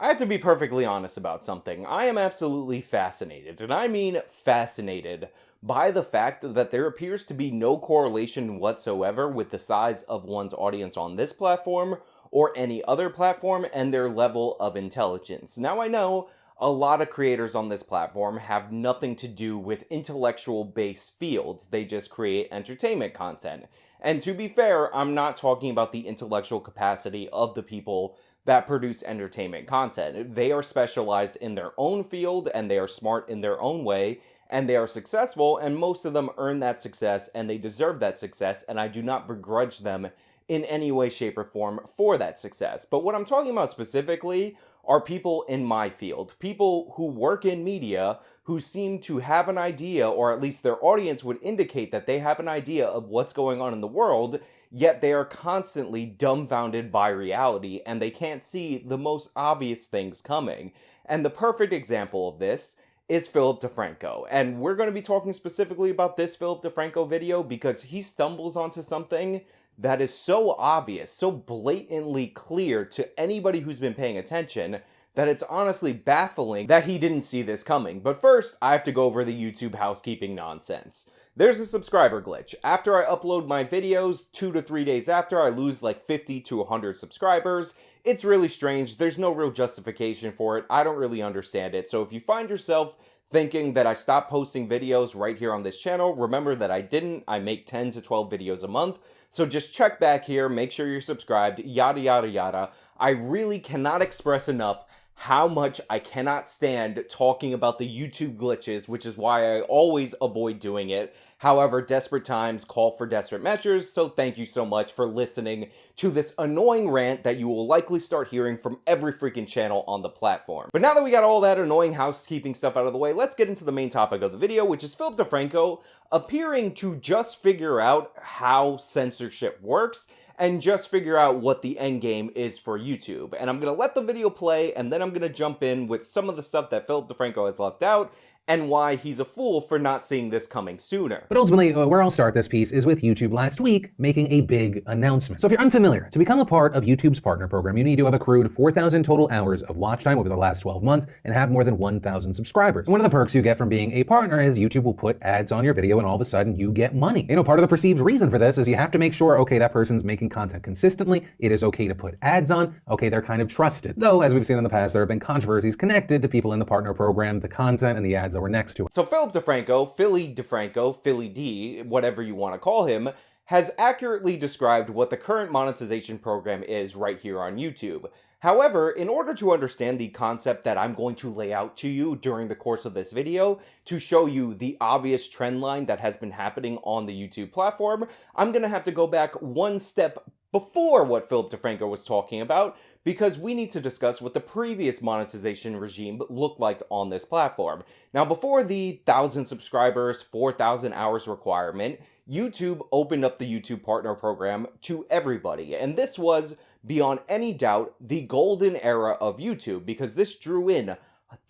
I have to be perfectly honest about something. I am absolutely fascinated, and I mean fascinated, by the fact that there appears to be no correlation whatsoever with the size of one's audience on this platform or any other platform and their level of intelligence. Now, I know a lot of creators on this platform have nothing to do with intellectual based fields, they just create entertainment content. And to be fair, I'm not talking about the intellectual capacity of the people that produce entertainment content. They are specialized in their own field and they are smart in their own way and they are successful, and most of them earn that success and they deserve that success, and I do not begrudge them in any way, shape, or form for that success. But what I'm talking about specifically are people in my field, people who work in media who seem to have an idea, or at least their audience would indicate that they have an idea of what's going on in the world, yet they are constantly dumbfounded by reality and they can't see the most obvious things coming. And the perfect example of this is Philip DeFranco. And we're going to be talking specifically about this Philip DeFranco video because he stumbles onto something that is so obvious, so blatantly clear to anybody who's been paying attention, that it's honestly baffling that he didn't see this coming. But first, I have to go over the YouTube housekeeping nonsense. There's a subscriber glitch. After I upload my videos, 2 to 3 days after, I lose like 50 to 100 subscribers. It's really strange. There's no real justification for it. I don't really understand it. So if you find yourself thinking that I stopped posting videos right here on this channel, remember that I didn't. I make 10 to 12 videos a month. So just check back here, make sure you're subscribed, yada yada yada. I really cannot express enough how much I cannot stand talking about the YouTube glitches, which is why I always avoid doing it. However, desperate times call for desperate measures, so thank you so much for listening to this annoying rant that you will likely start hearing from every freaking channel on the platform. But now that we got all that annoying housekeeping stuff out of the way, let's get into the main topic of the video, which is Philip DeFranco appearing to just figure out how censorship works and just figure out what the end game is for YouTube. And I'm gonna let the video play, and then I'm gonna jump in with some of the stuff that Philip DeFranco has left out, and why he's a fool for not seeing this coming sooner. But ultimately, where I'll start this piece is with YouTube last week making a big announcement. So if you're unfamiliar, to become a part of YouTube's partner program, you need to have accrued 4,000 total hours of watch time over the last 12 months and have more than 1,000 subscribers. And one of the perks you get from being a partner is YouTube will put ads on your video and all of a sudden you get money. You know, part of the perceived reason for this is you have to make sure, okay, that person's making content consistently. It is okay to put ads on. Okay, they're kind of trusted. Though, as we've seen in the past, there have been controversies connected to people in the partner program, the content, and the ads that were next to it. So Philip DeFranco, Philly D, whatever you want to call him, has accurately described what the current monetization program is right here on YouTube. However, in order to understand the concept that I'm going to lay out to you during the course of this video, to show you the obvious trend line that has been happening on the YouTube platform, I'm going to have to go back one step before what Philip DeFranco was talking about, because we need to discuss what the previous monetization regime looked like on this platform. Now, before the 1,000 subscribers, 4,000 hours requirement, YouTube opened up the YouTube Partner Program to everybody, and this was, beyond any doubt, the golden era of YouTube, because this drew in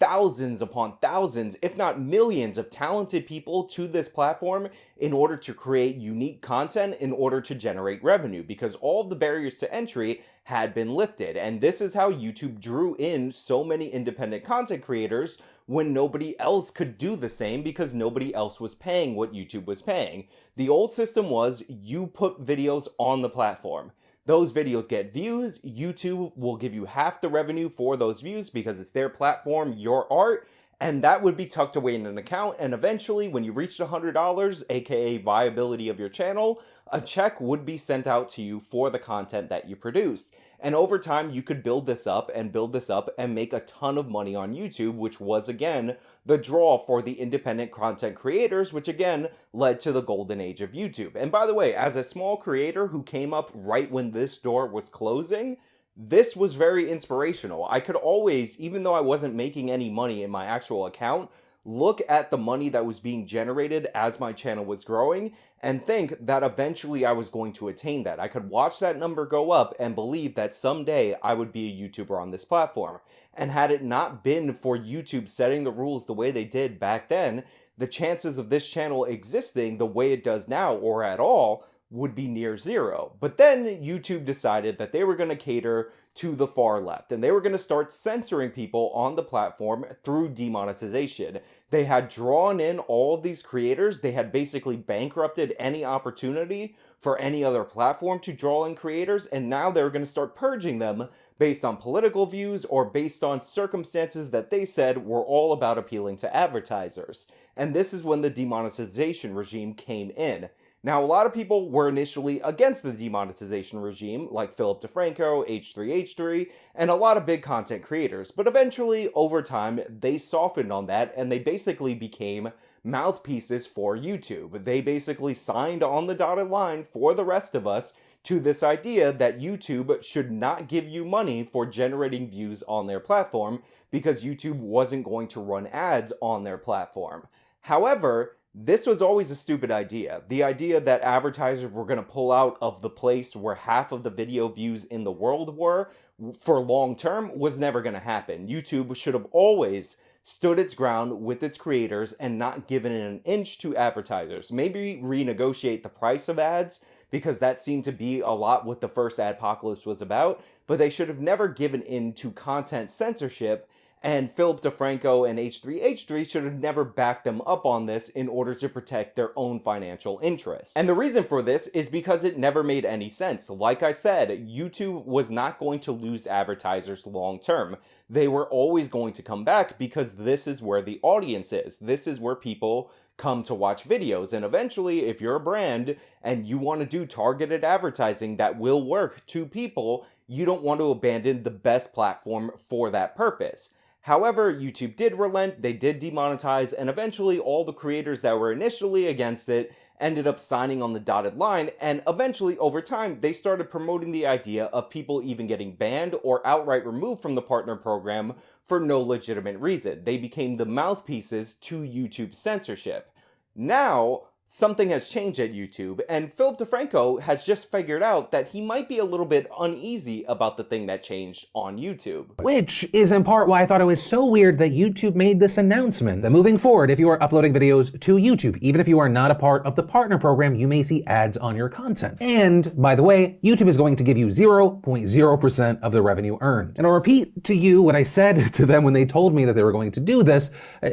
thousands upon thousands, if not millions, of talented people to this platform in order to create unique content, in order to generate revenue, because all of the barriers to entry had been lifted. And this is how YouTube drew in so many independent content creators when nobody else could do the same, because nobody else was paying what YouTube was paying. The old system was you put videos on the platform. Those videos get views, YouTube will give you half the revenue for those views because it's their platform, your art, and that would be tucked away in an account, and eventually when you reached $100, aka viability of your channel, a check would be sent out to you for the content that you produced. And over time, you could build this up and make a ton of money on YouTube, which was, again, the draw for the independent content creators, which again led to the golden age of YouTube. And by the way, as a small creator who came up right when this door was closing, this was very inspirational. I could always, even though I wasn't making any money in my actual account, look at the money that was being generated as my channel was growing and think that eventually I was going to attain that. I could watch that number go up and believe that someday I would be a YouTuber on this platform. And had it not been for YouTube setting the rules the way they did back then, the chances of this channel existing the way it does now, or at all, would be near zero. But then YouTube decided that they were going to cater to the far left, and they were going to start censoring people on the platform through demonetization. They had drawn in all of these creators. They had basically bankrupted any opportunity for any other platform to draw in creators, and now they were going to start purging them based on political views or based on circumstances that they said were all about appealing to advertisers. And this is when the demonetization regime came in. Now, a lot of people were initially against the demonetization regime, like Philip DeFranco, H3H3, and a lot of big content creators, but eventually, over time, they softened on that, and they basically became mouthpieces for YouTube. They basically signed on the dotted line for the rest of us to this idea that YouTube should not give you money for generating views on their platform because YouTube wasn't going to run ads on their platform. However, this was always a stupid idea. The idea that advertisers were going to pull out of the place where half of the video views in the world were for long term was never going to happen. YouTube should have always stood its ground with its creators and not given an inch to advertisers. Maybe renegotiate the price of ads, because that seemed to be a lot what the first adpocalypse was about, but they should have never given in to content censorship, and Philip DeFranco and H3H3 should have never backed them up on this in order to protect their own financial interests. And the reason for this is because it never made any sense. Like I said, YouTube was not going to lose advertisers long term. They were always going to come back because this is where the audience is. This is where people come to watch videos, and eventually, if you're a brand and you want to do targeted advertising that will work to people, you don't want to abandon the best platform for that purpose. However, YouTube did relent, they did demonetize, and eventually all the creators that were initially against it ended up signing on the dotted line, and eventually, over time, they started promoting the idea of people even getting banned or outright removed from the partner program for no legitimate reason. They became the mouthpieces to YouTube censorship. Now, something has changed at YouTube, and Philip DeFranco has just figured out that he might be a little bit uneasy about the thing that changed on YouTube. Which is in part why I thought it was so weird that YouTube made this announcement that moving forward, if you are uploading videos to YouTube, even if you are not a part of the partner program, you may see ads on your content. And by the way, YouTube is going to give you 0.0% of the revenue earned. And I'll repeat to you what I said to them when they told me that they were going to do this.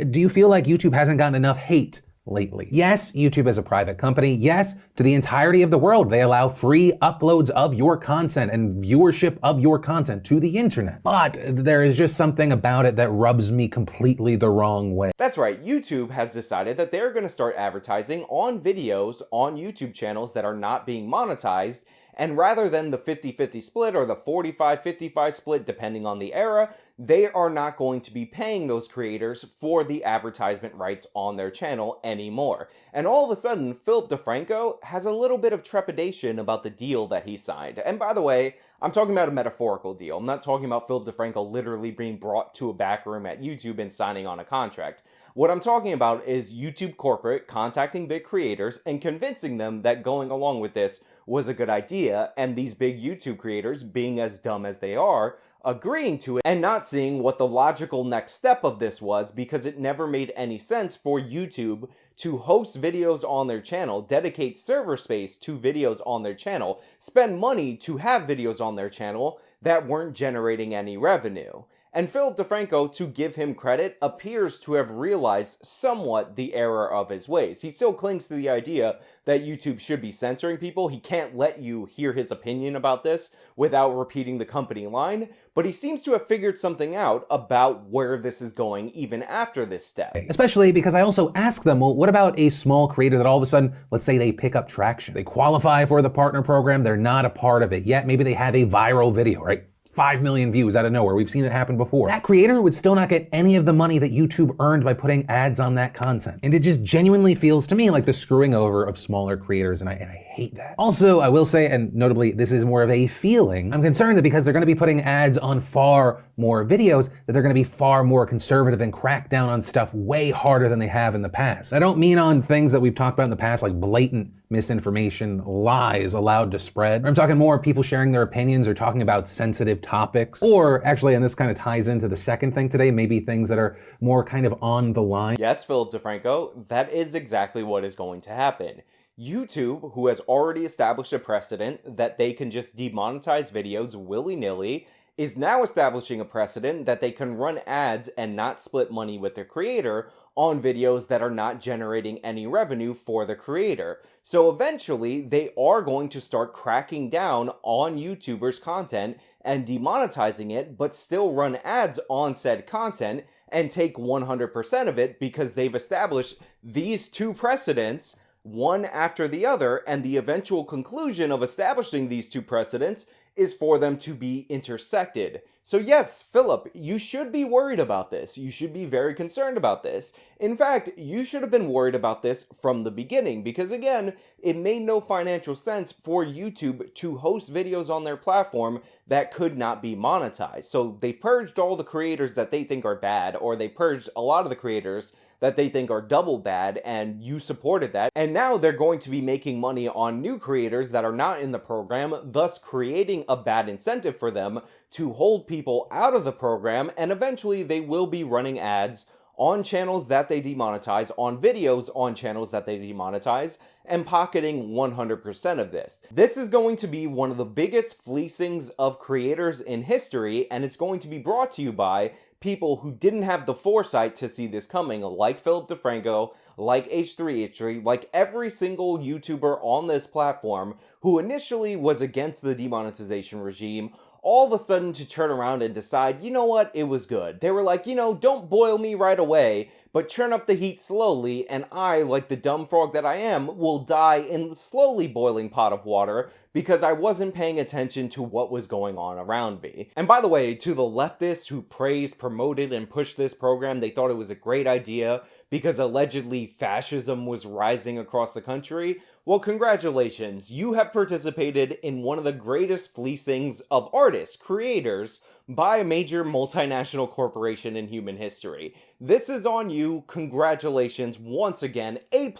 Do you feel like YouTube hasn't gotten enough hate lately? Yes, YouTube is a private company. Yes, to the entirety of the world, they allow free uploads of your content and viewership of your content to the internet. But there is just something about it that rubs me completely the wrong way. That's right, YouTube has decided that they're going to start advertising on videos on YouTube channels that are not being monetized, and rather than the 50-50 split or the 45-55 split, depending on the era, they are not going to be paying those creators for the advertisement rights on their channel anymore. And all of a sudden, Philip DeFranco has a little bit of trepidation about the deal that he signed. And by the way, I'm talking about a metaphorical deal. I'm not talking about Philip DeFranco literally being brought to a back room at YouTube and signing on a contract. What I'm talking about is YouTube corporate contacting big creators and convincing them that going along with this was a good idea, and these big YouTube creators, being as dumb as they are, agreeing to it and not seeing what the logical next step of this was, because it never made any sense for YouTube to host videos on their channel, dedicate server space to videos on their channel, spend money to have videos on their channel that weren't generating any revenue. And Philip DeFranco, to give him credit, appears to have realized somewhat the error of his ways. He still clings to the idea that YouTube should be censoring people. He can't let you hear his opinion about this without repeating the company line, but he seems to have figured something out about where this is going even after this step. Especially because I also ask them, well, what about a small creator that all of a sudden, let's say they pick up traction. They qualify for the partner program, they're not a part of it yet. Maybe they have a viral video, right? 5 million views out of nowhere. We've seen it happen before. That creator would still not get any of the money that YouTube earned by putting ads on that content. And it just genuinely feels to me like the screwing over of smaller creators, and I hate that. Also, I will say, and notably, this is more of a feeling, I'm concerned that because they're gonna be putting ads on far more videos, that they're gonna be far more conservative and crack down on stuff way harder than they have in the past. I don't mean on things that we've talked about in the past, like blatant misinformation, lies allowed to spread. I'm talking more people sharing their opinions or talking about sensitive topics. Or actually, and this kind of ties into the second thing today, maybe things that are more kind of on the line. Yes, Philip DeFranco, that is exactly what is going to happen. YouTube, who has already established a precedent that they can just demonetize videos willy-nilly, is now establishing a precedent that they can run ads and not split money with their creator on videos that are not generating any revenue for the creator. So eventually, they are going to start cracking down on YouTubers' content and demonetizing it, but still run ads on said content and take 100% of it, because they've established these two precedents one after the other, and the eventual conclusion of establishing these two precedents is for them to be intersected. So yes, Philip, you should be worried about this. You should be very concerned about this. In fact, you should have been worried about this from the beginning, because again, it made no financial sense for YouTube to host videos on their platform that could not be monetized. So they purged all the creators that they think are bad, or they purged a lot of the creators that they think are double bad, and you supported that. And now they're going to be making money on new creators that are not in the program, thus creating a bad incentive for them to hold people out of the program, and eventually they will be running ads on channels that they demonetize, on videos on channels that they demonetize, and pocketing 100% of this. This is going to be one of the biggest fleecings of creators in history, and it's going to be brought to you by people who didn't have the foresight to see this coming, like Philip DeFranco, like H3H3, like every single YouTuber on this platform who initially was against the demonetization regime, all of a sudden to turn around and decide, you know what, it was good. They were like, don't boil me right away, but turn up the heat slowly, and I, like the dumb frog that I am, will die in the slowly boiling pot of water because I wasn't paying attention to what was going on around me. And by the way, to the leftists who praised, promoted, and pushed this program, they thought it was a great idea because allegedly fascism was rising across the country. Well, congratulations, you have participated in one of the greatest fleecings of artists, creators, by a major multinational corporation in human history. This is on you. Congratulations once again. A+,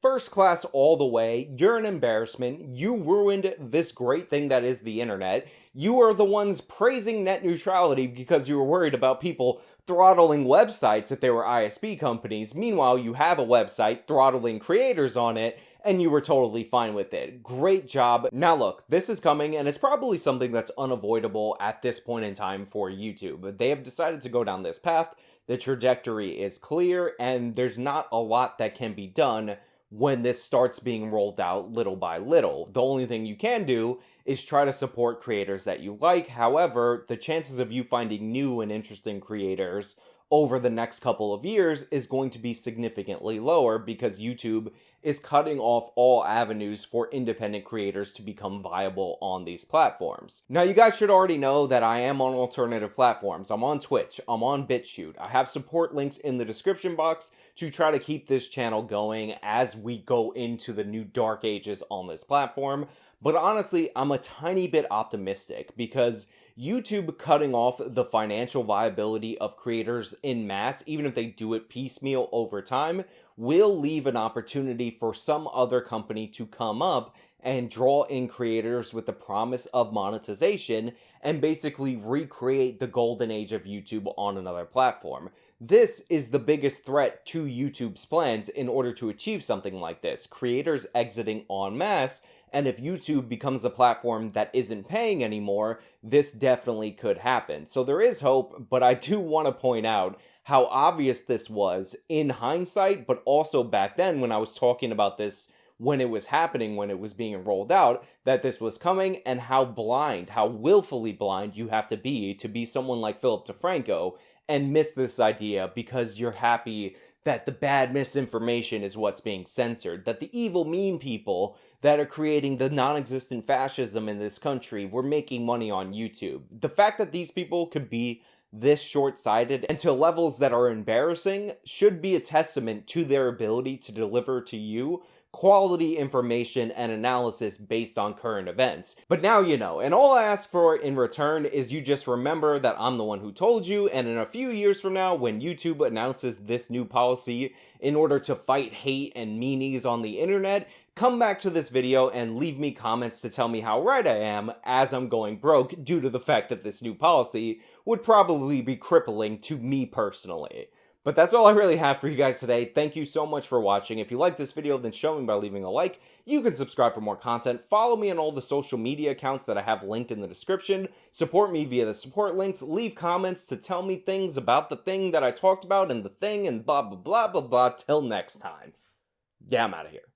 first class all the way. You're an embarrassment. You ruined this great thing that is the internet. You are the ones praising net neutrality because you were worried about people throttling websites if they were ISP companies. Meanwhile, you have a website throttling creators on it, and you were totally fine with it. Great job. Now look, this is coming, and it's probably something that's unavoidable at this point in time for YouTube. They have decided to go down this path. The trajectory is clear, and there's not a lot that can be done when this starts being rolled out little by little. The only thing you can do is try to support creators that you like. However, the chances of you finding new and interesting creators over the next couple of years is going to be significantly lower because YouTube is cutting off all avenues for independent creators to become viable on these platforms. Now, you guys should already know that I am on alternative platforms. I'm on Twitch, I'm on BitChute. I have support links in the description box to try to keep this channel going as we go into the new dark ages on this platform. But honestly, I'm a tiny bit optimistic because YouTube cutting off the financial viability of creators en masse, even if they do it piecemeal over time, will leave an opportunity for some other company to come up and draw in creators with the promise of monetization and basically recreate the golden age of YouTube on another platform. This is the biggest threat to YouTube's plans in order to achieve something like this. Creators exiting en masse, and if YouTube becomes a platform that isn't paying anymore, this definitely could happen. So there is hope, but I do want to point out how obvious this was in hindsight, but also back then when I was talking about this when it was happening, when it was being rolled out, that this was coming, and how blind, how willfully blind you have to be someone like Philip DeFranco and miss this idea because you're happy that the bad misinformation is what's being censored, that the evil mean people that are creating the non-existent fascism in this country were making money on YouTube. The fact that these people could be this short-sighted and to levels that are embarrassing should be a testament to their ability to deliver to you quality information and analysis based on current events. But now you know, and all I ask for in return is you just remember that I'm the one who told you, and in a few years from now, when YouTube announces this new policy in order to fight hate and meanies on the internet, come back to this video and leave me comments to tell me how right I am as I'm going broke due to the fact that this new policy would probably be crippling to me personally. But that's all I really have for you guys today. Thank you so much for watching. If you like this video, then show me by leaving a like. You can subscribe for more content. Follow me on all the social media accounts that I have linked in the description. Support me via the support links. Leave comments to tell me things about the thing that I talked about and the thing and blah, blah, blah, blah, blah. Till next time. Yeah, I'm out of here.